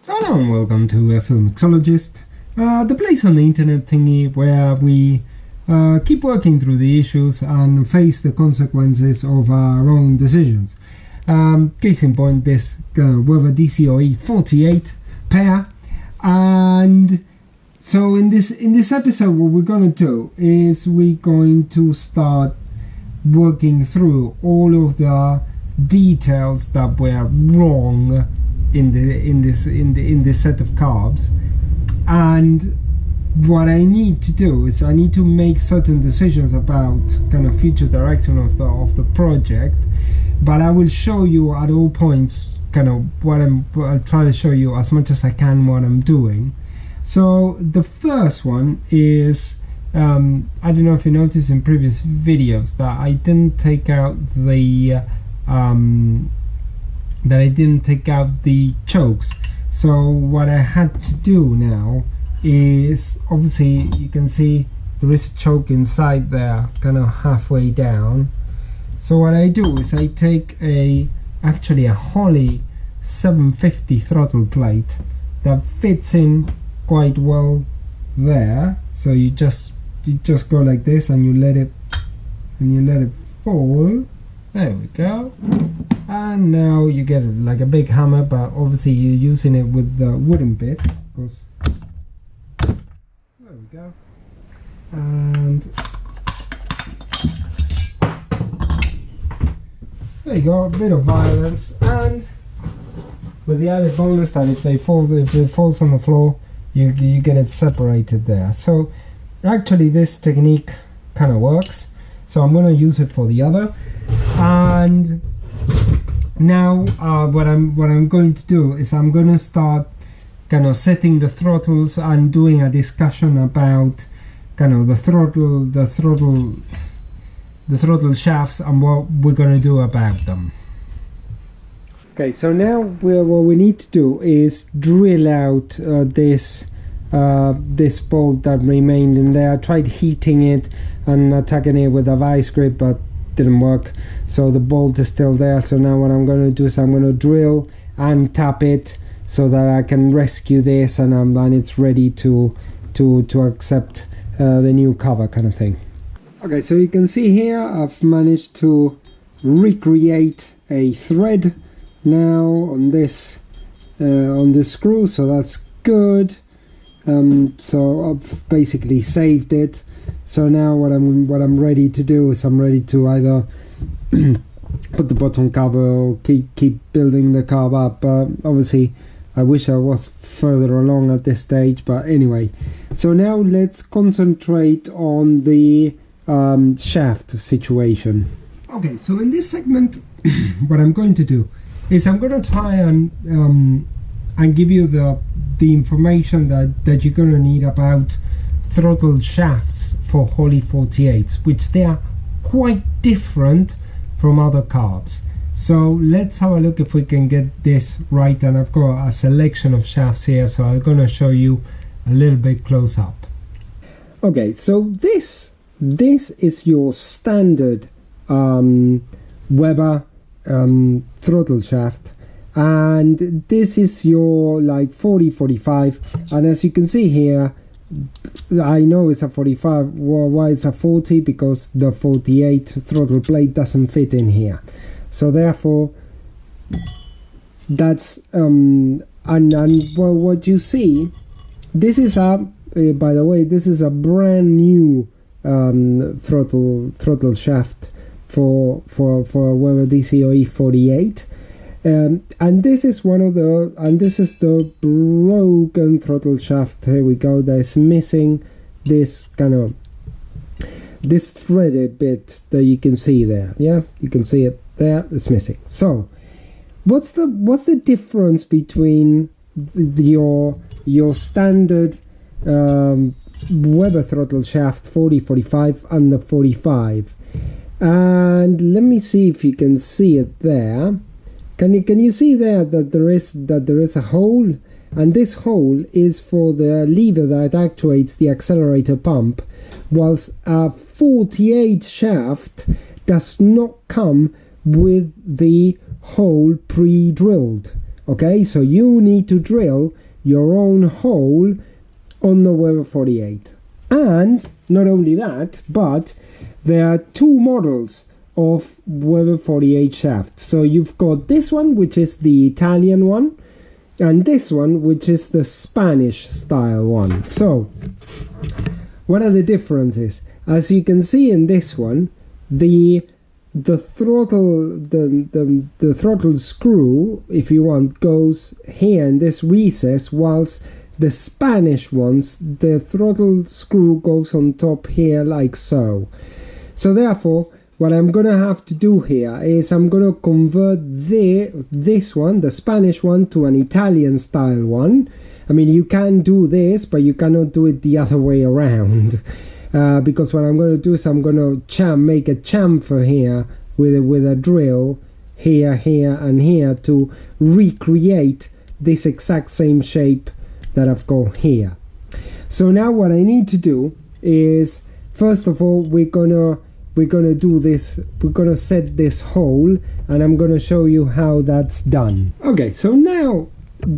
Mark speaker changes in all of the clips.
Speaker 1: So hello and welcome to a film Mixologist, the place on the internet thingy where we keep working through the issues and face the consequences of our own decisions. Case in point, this Weber DCOE 48 pair. And so in this episode, what we're going to do is we're going to start working through all of the details that were wrong in this set of carbs. And what I need to do is I need to make certain decisions about kind of future direction of the project, but I will show you at all points kind of I'll try to show you as much as I can what I'm doing. So the first one is I don't know if you noticed in previous videos that I didn't take out the chokes. So what I had to do now is, obviously you can see there is a choke inside there, kind of halfway down. So what I do is I take actually a Holley 750 throttle plate that fits in quite well there. So you just go like this and you let it fall. There we go. And now you get like a big hammer, but obviously you're using it with the wooden bit, because there we go. And there you go, a bit of violence, and with the added bonus that if it falls on the floor, you get it separated there. So actually this technique kind of works, so I'm going to use it for the other. And now what I'm going to do is I'm going to start kind of setting the throttles and doing a discussion about kind of the throttle shafts and what we're going to do about them. Okay, so now what we need to do is drill out this bolt that remained in there. I tried heating it and attacking it with a vice grip, but didn't work, so the bolt is still there. So now what I'm going to do is I'm going to drill and tap it so that I can rescue this, and it's ready to accept the new cover kind of thing. Okay, so you can see here I've managed to recreate a thread now on this screw, so that's good. So I've basically saved it. So now what I'm ready to do is I'm ready to either put the bottom cover or keep building the carb up. Obviously I wish I was further along at this stage, but anyway. So now let's concentrate on the shaft situation. Okay, so in this segment what I'm going to do is I'm going to try and give you the information that you're going to need about throttle shafts for Holley 48s, which they are quite different from other carbs. So let's have a look if we can get this right, and I've got a selection of shafts here, so I'm going to show you a little bit close up. Okay, so this is your standard Weber throttle shaft, and this is your like 40-45, and as you can see here, I know it's a 45. Why it's a 40? Because the 48 throttle plate doesn't fit in here. So therefore, that's well, what you see, this is by the way, this is a brand new throttle shaft for Weber DCOE 48. And this is this is the broken throttle shaft. Here we go. That's missing this this threaded bit that you can see there. Yeah, you can see it there. It's missing. So what's the difference between your standard Weber throttle shaft 40-45 and the 45? And let me see if you can see it there. Can you see there that there is a hole, and this hole is for the lever that actuates the accelerator pump, whilst a 48 shaft does not come with the hole pre-drilled. Okay, so you need to drill your own hole on the Weber 48. And not only that, but there are two models of Weber 48 shafts. So you've got this one, which is the Italian one, and this one, which is the Spanish style one. So what are the differences? As you can see in this one, the throttle screw, if you want, goes here in this recess, whilst the Spanish ones, the throttle screw goes on top here like so. So therefore, what I'm gonna have to do here is I'm gonna convert this one, the Spanish one, to an Italian style one. I mean, you can do this, but you cannot do it the other way around. Because what I'm going to do is I'm going to make a chamfer here with a drill here, here and here to recreate this exact same shape that I've got here. So now what I need to do is, first of all, we're gonna do this, we're gonna set this hole, and I'm gonna show you how that's done. Okay, so now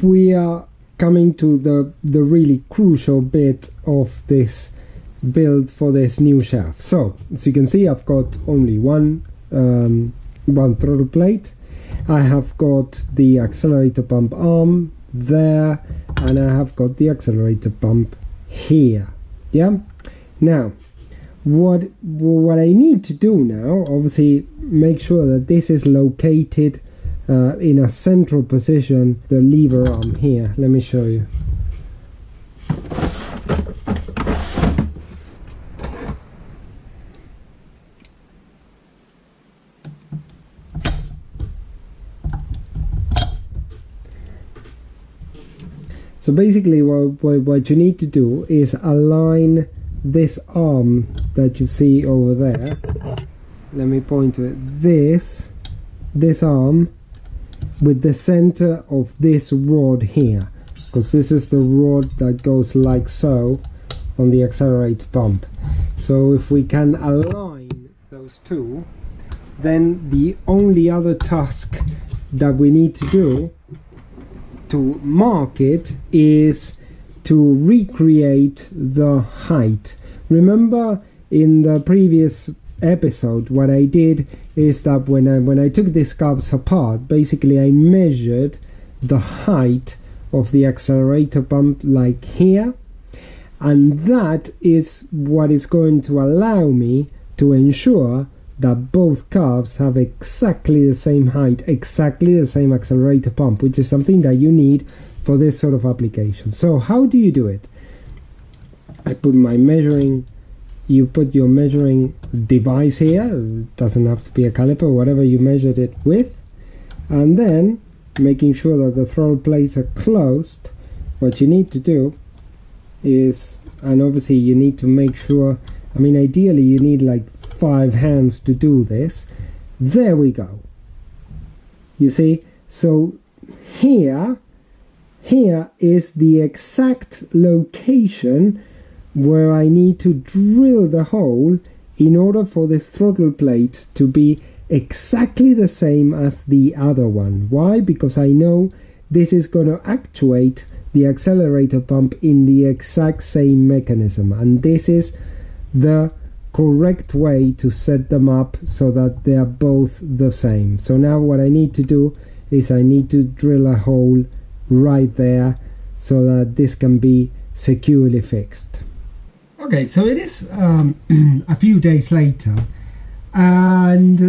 Speaker 1: we are coming to the really crucial bit of this build for this new shaft. So as you can see, I've got only one throttle plate. I have got the accelerator pump arm there, and I have got the accelerator pump here. Yeah, now what I need to do now, obviously make sure that this is located in a central position, the lever arm here. Let me show you. So basically what you need to do is align this arm that you see over there. Let me point to it. This arm with the center of this rod here, because this is the rod that goes like so on the accelerator pump. So if we can align those two, then the only other task that we need to do to mark it is to recreate the height. Remember in the previous episode what I did is that when I took these carbs apart, basically I measured the height of the accelerator pump like here, and that is what is going to allow me to ensure that both carbs have exactly the same height, exactly the same accelerator pump, which is something that you need for this sort of application. So how do you do it? I put my measuring, you put your measuring device here, it doesn't have to be a caliper, whatever you measured it with, and then making sure that the throttle plates are closed. What you need to do is, and obviously you need to make sure, I mean ideally you need like 5 hands to do this. There we go. You see, so here is the exact location where I need to drill the hole in order for this throttle plate to be exactly the same as the other one. Why? Because I know this is going to actuate the accelerator pump in the exact same mechanism, and this is the correct way to set them up so that they are both the same. So now what I need to do is I need to drill a hole right there so that this can be securely fixed. Okay, so it is a few days later, and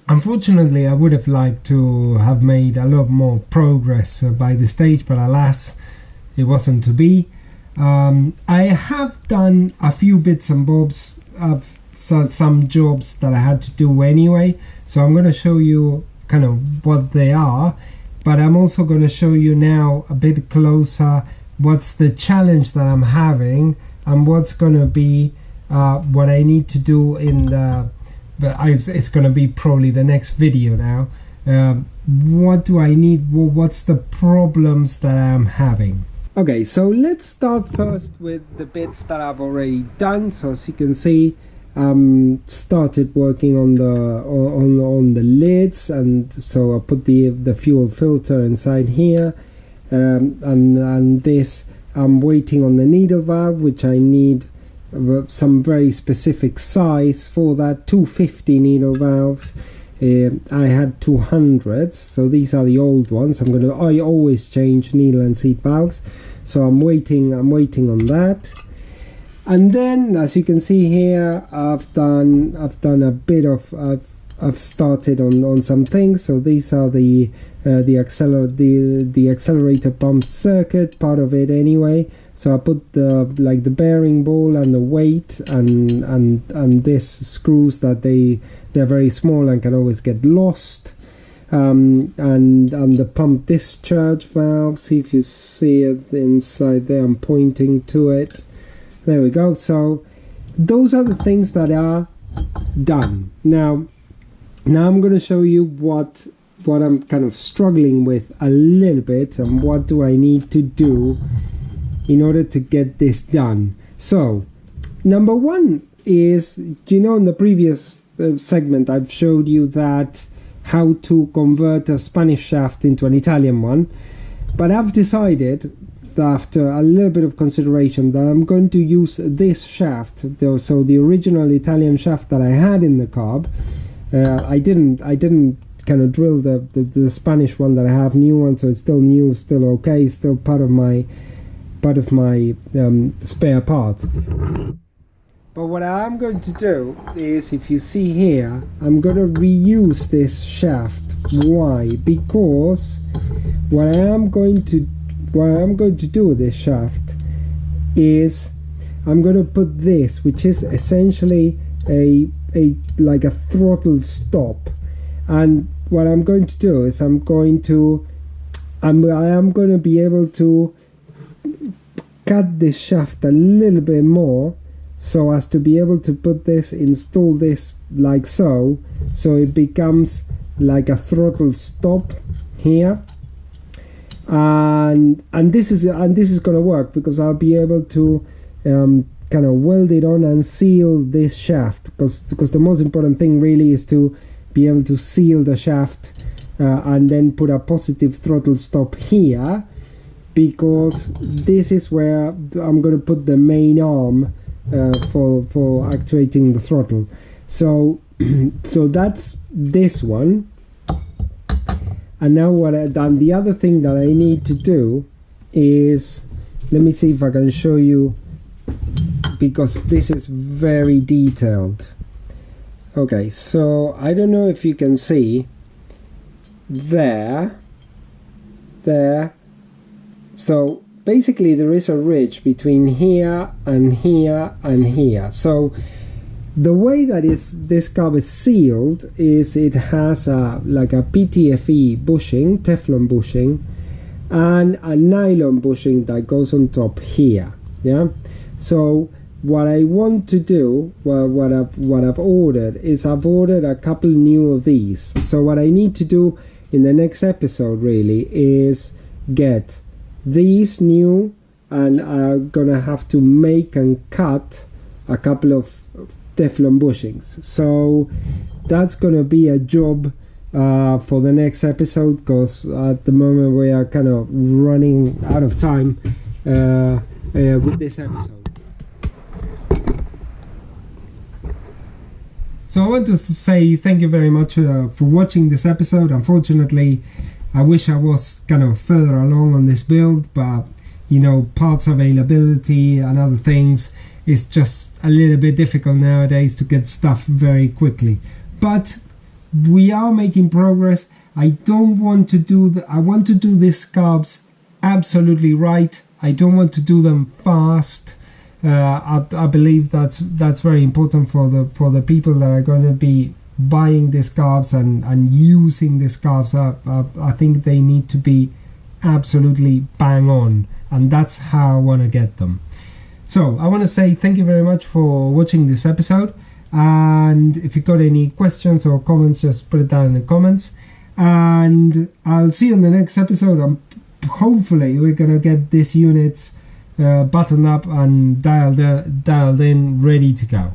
Speaker 1: unfortunately I would have liked to have made a lot more progress by this stage, but alas, it wasn't to be. I have done a few bits and bobs of some jobs that I had to do anyway, so I'm going to show you kind of what they are, but I'm also going to show you now a bit closer what's the challenge that I'm having and what's going to be what I need to do in the, it's going to be probably the next video now. What do I need, what's the problems that I'm having. Okay, so let's start first with the bits that I've already done. So as you can see, started working on the lids, and so I put the fuel filter inside here, and this I'm waiting on the needle valve, which I need some very specific size for that. 250 needle valves. I had 200s, so these are the old ones. I always change needle and seat valves, so I'm waiting on that. And then, as you can see here, I've done a bit of I've started on some things. So these are the accelerator pump circuit, part of it anyway. So I put the bearing ball and the weight and this screws that they're very small and can always get lost. And the pump discharge valve. See if you see it inside there. I'm pointing to it. There we go. So those are the things that are done. Now I'm going to show you what I'm kind of struggling with a little bit, and what do I need to do in order to get this done. So number one is, in the previous segment I've showed you that how to convert a Spanish shaft into an Italian one, but I've decided after a little bit of consideration that I'm going to use this shaft. So the original Italian shaft that I had in the carb, I didn't kind of drill the Spanish one that I have, new one, so it's still new, still okay, still part of my spare part. But what I'm going to do is, if you see here, I'm going to reuse this shaft. Why? Because what I'm going to do with this shaft is I'm going to put this, which is essentially like a throttle stop, and what I'm going to do is I am going to be able to cut this shaft a little bit more, so as to be able to install this like so it becomes like a throttle stop here. And this is going to work, because I'll be able to kind of weld it on and seal this shaft, because the most important thing really is to be able to seal the shaft and then put a positive throttle stop here, because this is where I'm going to put the main arm for actuating the throttle. So that's this one. And now the other thing that I need to do is, let me see if I can show you, because this is very detailed. Okay, so I don't know if you can see there. So basically there is a ridge between here and here and here. So the way that this carb is sealed is it has like a PTFE bushing, Teflon bushing, and a nylon bushing that goes on top here. Yeah. So what I want to do, what I've ordered is I've ordered a couple new of these. So what I need to do in the next episode really is get these new, and I'm gonna have to make and cut a couple of Teflon bushings. So that's gonna be a job for the next episode, because at the moment we are kind of running out of time with this episode. So I want to say thank you very much for watching this episode. Unfortunately, I wish I was kind of further along on this build, but parts availability and other things, it's just a little bit difficult nowadays to get stuff very quickly. But we are making progress. I don't want to do I want to do these carbs absolutely right. I don't want to do them fast. I believe that's very important for the people that are going to be buying these carbs and using these carbs. I think they need to be absolutely bang on, and that's how I want to get them. So I want to say thank you very much for watching this episode, and if you've got any questions or comments, just put it down in the comments, and I'll see you in the next episode. Hopefully we're gonna get these units buttoned up and dialed in, ready to go.